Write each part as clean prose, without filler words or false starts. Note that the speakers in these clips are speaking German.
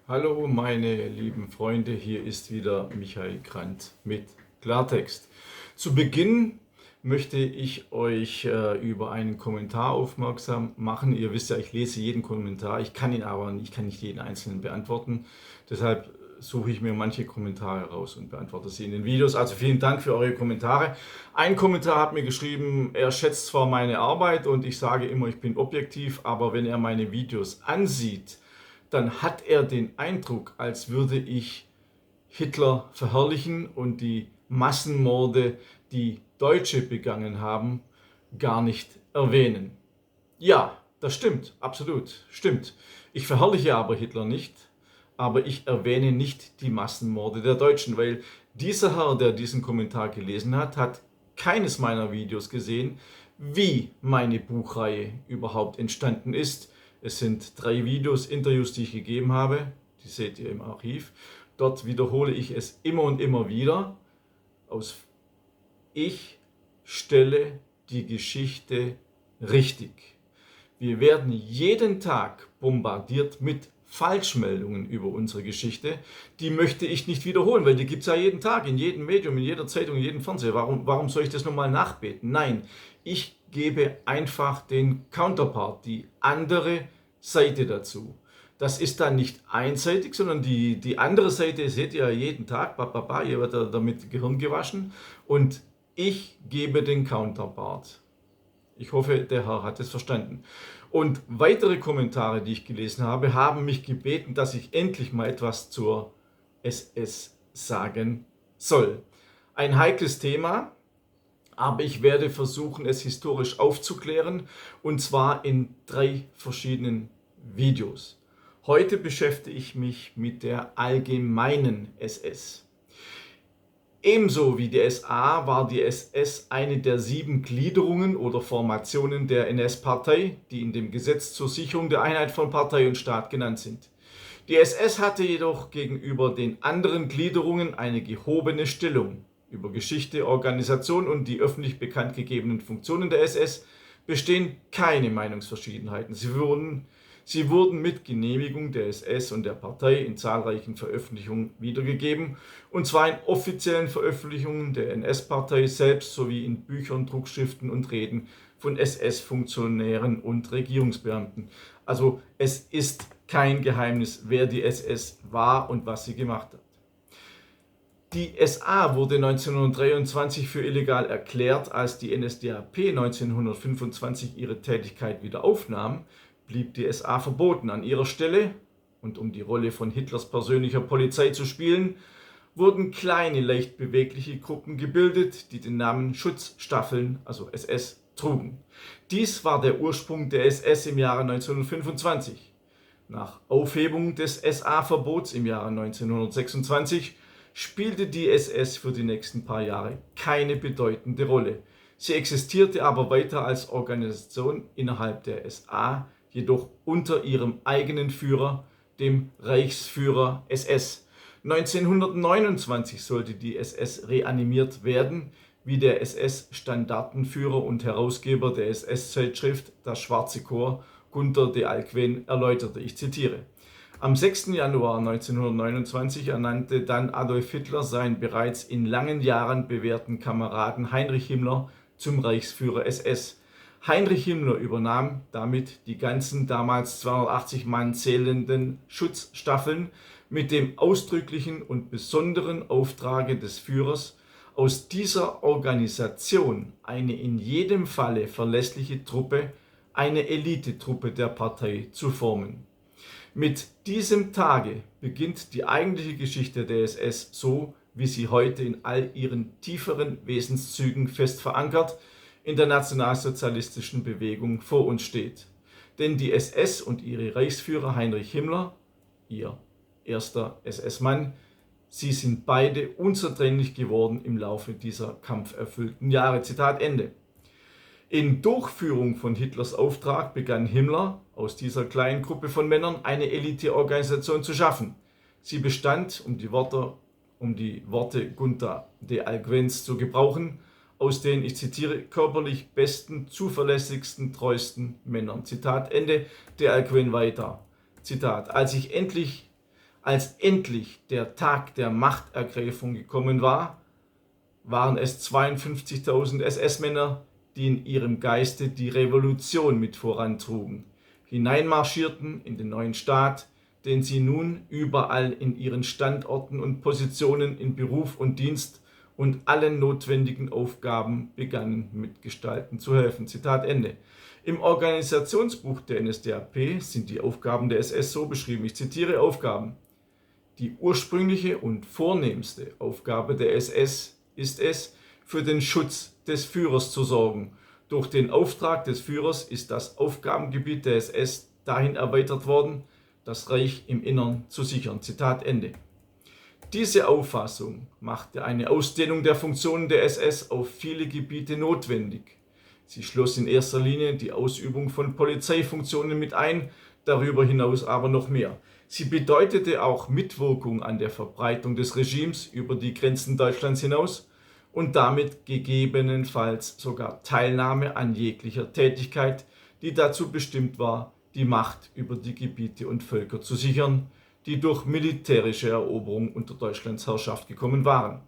Hallo meine lieben Freunde, hier ist wieder Michael Grant mit Klartext. Zu Beginn möchte ich euch über einen Kommentar aufmerksam machen. Ihr wisst ja, ich lese jeden Kommentar, ich kann nicht jeden einzelnen beantworten. Deshalb suche ich mir manche Kommentare raus und beantworte sie in den Videos. Also vielen Dank für eure Kommentare. Ein Kommentar hat mir geschrieben, er schätzt zwar meine Arbeit und ich sage immer, ich bin objektiv, aber wenn er meine Videos ansieht, dann hat er den Eindruck, als würde ich Hitler verherrlichen und die Massenmorde, die Deutsche begangen haben, gar nicht erwähnen. Ja, das stimmt, absolut, stimmt. Ich verherrliche aber Hitler nicht, aber ich erwähne nicht die Massenmorde der Deutschen, weil dieser Herr, der diesen Kommentar gelesen hat, hat keines meiner Videos gesehen, wie meine Buchreihe überhaupt entstanden ist. Es sind 3 Videos, Interviews, die ich gegeben habe, die seht ihr im Archiv. Dort wiederhole ich es immer und immer wieder. Ich stelle die Geschichte richtig. Wir werden jeden Tag bombardiert mit Falschmeldungen über unsere Geschichte. Die möchte ich nicht wiederholen, weil die gibt es ja jeden Tag, in jedem Medium, in jeder Zeitung, in jedem Fernseher. Warum soll ich das nochmal nachbeten? Nein, ich gebe einfach den Counterpart, die andere Seite dazu. Das ist dann nicht einseitig, sondern die andere Seite seht ihr ja jeden Tag, hier wird damit Gehirn gewaschen und ich gebe den Counterpart. Ich hoffe, der Herr hat es verstanden. Und weitere Kommentare, die ich gelesen habe, haben mich gebeten, dass ich endlich mal etwas zur SS sagen soll. Ein heikles Thema, aber ich werde versuchen, es historisch aufzuklären, und zwar in 3 verschiedenen Videos. Heute beschäftige ich mich mit der allgemeinen SS. Ebenso wie die SA war die SS eine der 7 Gliederungen oder Formationen der NS-Partei, die in dem Gesetz zur Sicherung der Einheit von Partei und Staat genannt sind. Die SS hatte jedoch gegenüber den anderen Gliederungen eine gehobene Stellung. Über Geschichte, Organisation und die öffentlich bekannt gegebenen Funktionen der SS bestehen keine Meinungsverschiedenheiten. Sie wurden mit Genehmigung der SS und der Partei in zahlreichen Veröffentlichungen wiedergegeben, und zwar in offiziellen Veröffentlichungen der NS-Partei selbst sowie in Büchern, Druckschriften und Reden von SS-Funktionären und Regierungsbeamten. Also es ist kein Geheimnis, wer die SS war und was sie gemacht hat. Die SA wurde 1923 für illegal erklärt. Als die NSDAP 1925 ihre Tätigkeit wieder aufnahm, blieb die SA verboten. An ihrer Stelle, und um die Rolle von Hitlers persönlicher Polizei zu spielen, wurden kleine, leicht bewegliche Gruppen gebildet, die den Namen Schutzstaffeln, also SS, trugen. Dies war der Ursprung der SS im Jahre 1925. Nach Aufhebung des SA-Verbots im Jahre 1926 spielte die SS für die nächsten paar Jahre keine bedeutende Rolle. Sie existierte aber weiter als Organisation innerhalb der SA, jedoch unter ihrem eigenen Führer, dem Reichsführer SS. 1929 sollte die SS reanimiert werden, wie der SS-Standartenführer und Herausgeber der SS-Zeitschrift Das Schwarze Korps, Gunter de Alcuin, erläuterte. Ich zitiere: Am 6. Januar 1929 ernannte dann Adolf Hitler seinen bereits in langen Jahren bewährten Kameraden Heinrich Himmler zum Reichsführer SS. Heinrich Himmler übernahm damit die ganzen damals 280 Mann zählenden Schutzstaffeln mit dem ausdrücklichen und besonderen Auftrage des Führers, aus dieser Organisation eine in jedem Falle verlässliche Truppe, eine Elitetruppe der Partei zu formen. Mit diesem Tage beginnt die eigentliche Geschichte der SS, so wie sie heute in all ihren tieferen Wesenszügen fest verankert in der nationalsozialistischen Bewegung vor uns steht. Denn die SS und ihre Reichsführer Heinrich Himmler, ihr erster SS-Mann, sie sind beide unzertrennlich geworden im Laufe dieser kampferfüllten Jahre. Zitat Ende. In Durchführung von Hitlers Auftrag begann Himmler, aus dieser kleinen Gruppe von Männern eine Eliteorganisation zu schaffen. Sie bestand, um die Worte Gunter de Alcuins zu gebrauchen, aus den, ich zitiere, körperlich besten, zuverlässigsten, treuesten Männern. Zitat Ende. De Alcuin weiter. Zitat: Als Als endlich der Tag der Machtergreifung gekommen war, waren es 52.000 SS-Männer, die in ihrem Geiste die Revolution mit vorantrugen, hineinmarschierten in den neuen Staat, den sie nun überall in ihren Standorten und Positionen in Beruf und Dienst und allen notwendigen Aufgaben begannen mitgestalten zu helfen. Zitat Ende. Im Organisationsbuch der NSDAP sind die Aufgaben der SS so beschrieben, ich zitiere Aufgaben: Die ursprüngliche und vornehmste Aufgabe der SS ist es, für den Schutz des Führers zu sorgen. Durch den Auftrag des Führers ist das Aufgabengebiet der SS dahin erweitert worden, das Reich im Innern zu sichern. Zitat Ende. Diese Auffassung machte eine Ausdehnung der Funktionen der SS auf viele Gebiete notwendig. Sie schloss in erster Linie die Ausübung von Polizeifunktionen mit ein, darüber hinaus aber noch mehr. Sie bedeutete auch Mitwirkung an der Verbreitung des Regimes über die Grenzen Deutschlands hinaus und damit gegebenenfalls sogar Teilnahme an jeglicher Tätigkeit, die dazu bestimmt war, die Macht über die Gebiete und Völker zu sichern, die durch militärische Eroberung unter Deutschlands Herrschaft gekommen waren.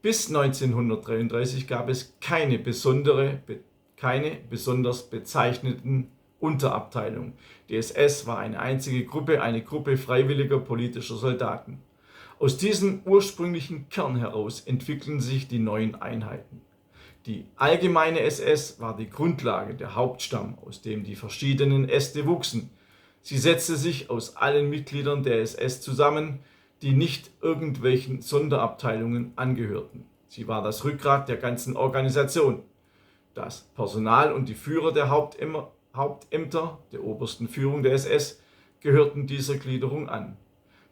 Bis 1933 gab es keine besonders bezeichneten Unterabteilung. Die SS war eine einzige Gruppe, eine Gruppe freiwilliger politischer Soldaten. Aus diesem ursprünglichen Kern heraus entwickeln sich die neuen Einheiten. Die allgemeine SS war die Grundlage, der Hauptstamm, aus dem die verschiedenen Äste wuchsen. Sie setzte sich aus allen Mitgliedern der SS zusammen, die nicht irgendwelchen Sonderabteilungen angehörten. Sie war das Rückgrat der ganzen Organisation. Das Personal und die Führer der Hauptämter der obersten Führung der SS gehörten dieser Gliederung an.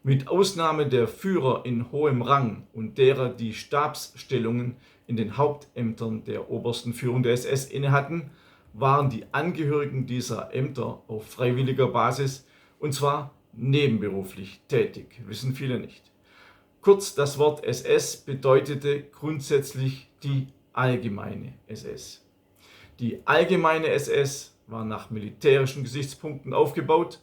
Mit Ausnahme der Führer in hohem Rang und derer, die Stabsstellungen in den Hauptämtern der obersten Führung der SS innehatten, waren die Angehörigen dieser Ämter auf freiwilliger Basis und zwar nebenberuflich tätig, wissen viele nicht. Kurz, das Wort SS bedeutete grundsätzlich die allgemeine SS. Die allgemeine SS war nach militärischen Gesichtspunkten aufgebaut,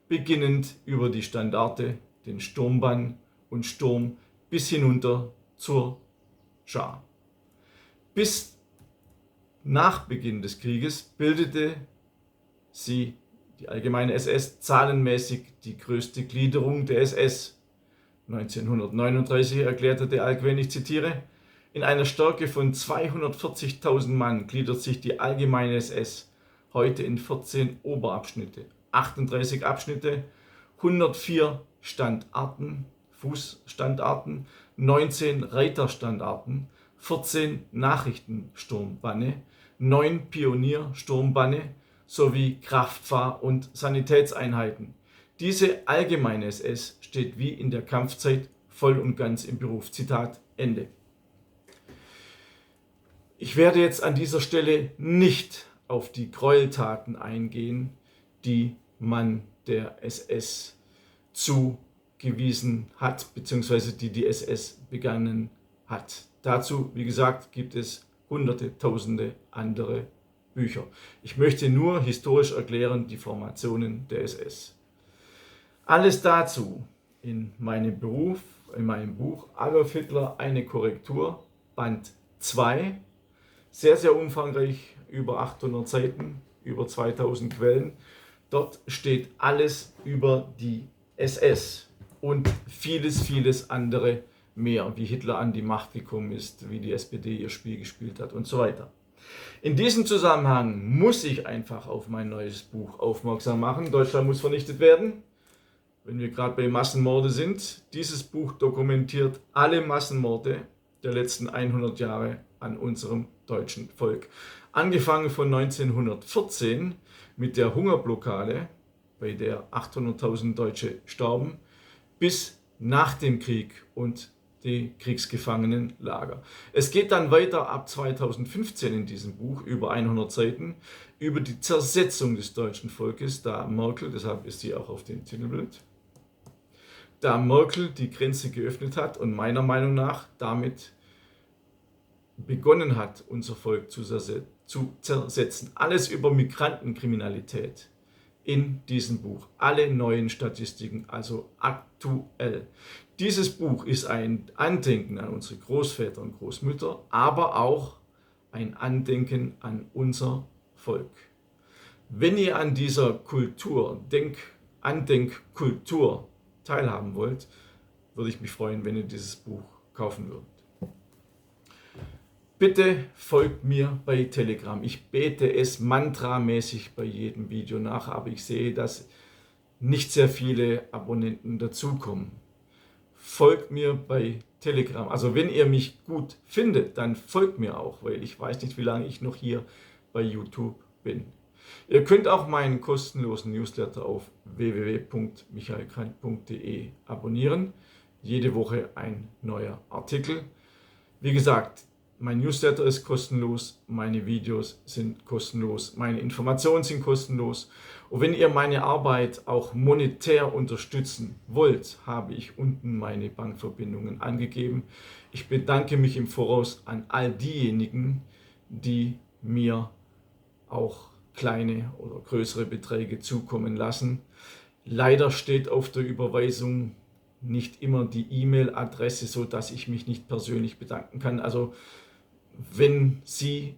beginnend über die Standarte, den Sturmbann und Sturm bis hinunter zur Schar. Bis nach Beginn des Krieges bildete sie, die allgemeine SS, zahlenmäßig die größte Gliederung der SS. 1939 erklärte de Alcuin, ich zitiere: In einer Stärke von 240.000 Mann gliedert sich die allgemeine SS heute in 14 Oberabschnitte, 38 Abschnitte, 104 Standarten, Fußstandarten, 19 Reiterstandarten, 14 Nachrichtensturmbanne, 9 Pioniersturmbanne sowie Kraftfahr- und Sanitätseinheiten. Diese allgemeine SS steht wie in der Kampfzeit voll und ganz im Beruf. Zitat Ende. Ich werde jetzt an dieser Stelle nicht auf die Gräueltaten eingehen, die man der SS zugewiesen hat, beziehungsweise die SS begangen hat. Dazu, wie gesagt, gibt es hunderte, tausende andere Bücher. Ich möchte nur historisch erklären die Formationen der SS. Alles dazu in meinem Buch Adolf Hitler, eine Korrektur, Band 2. Sehr, sehr umfangreich, über 800 Seiten, über 2000 Quellen. Dort steht alles über die SS und vieles, vieles andere mehr, wie Hitler an die Macht gekommen ist, wie die SPD ihr Spiel gespielt hat und so weiter. In diesem Zusammenhang muss ich einfach auf mein neues Buch aufmerksam machen. Deutschland muss vernichtet werden. Wenn wir gerade bei Massenmorde sind, dieses Buch dokumentiert alle Massenmorde der letzten 100 Jahre an unserem deutschen Volk. Angefangen von 1914 mit der Hungerblockade, bei der 800.000 Deutsche starben, bis nach dem Krieg und die Kriegsgefangenenlager. Es geht dann weiter ab 2015 in diesem Buch, über 100 Seiten, über die Zersetzung des deutschen Volkes, da Merkel, deshalb ist sie auch auf dem Titelbild, da Merkel die Grenze geöffnet hat und meiner Meinung nach damit begonnen hat, unser Volk zu zersetzen. Alles über Migrantenkriminalität, in diesem Buch. Alle neuen Statistiken, also aktuell. Dieses Buch ist ein Andenken an unsere Großväter und Großmütter, aber auch ein Andenken an unser Volk. Wenn ihr an dieser Andenkkultur teilhaben wollt, würde ich mich freuen, wenn ihr dieses Buch kaufen würdet. Bitte folgt mir bei Telegram. Ich bete es mantramäßig bei jedem Video nach, aber ich sehe, dass nicht sehr viele Abonnenten dazukommen. Folgt mir bei Telegram. Also wenn ihr mich gut findet, dann folgt mir auch, weil ich weiß nicht, wie lange ich noch hier bei YouTube bin. Ihr könnt auch meinen kostenlosen Newsletter auf www.michaelkrant.de abonnieren. Jede Woche ein neuer Artikel. Wie gesagt, mein Newsletter ist kostenlos, meine Videos sind kostenlos, meine Informationen sind kostenlos. Und wenn ihr meine Arbeit auch monetär unterstützen wollt, habe ich unten meine Bankverbindungen angegeben. Ich bedanke mich im Voraus an all diejenigen, die mir auch kleine oder größere Beträge zukommen lassen. Leider steht auf der Überweisung nicht immer die E-Mail-Adresse, so dass ich mich nicht persönlich bedanken kann. Also wenn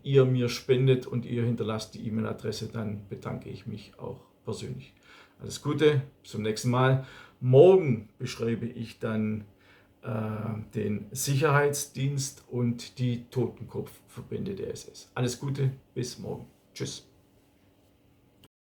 ihr mir spendet und ihr hinterlasst die E-Mail-Adresse, dann bedanke ich mich auch persönlich. Alles Gute, bis zum nächsten Mal. Morgen beschreibe ich dann den Sicherheitsdienst und die Totenkopfverbände der SS. Alles Gute, bis morgen. Tschüss.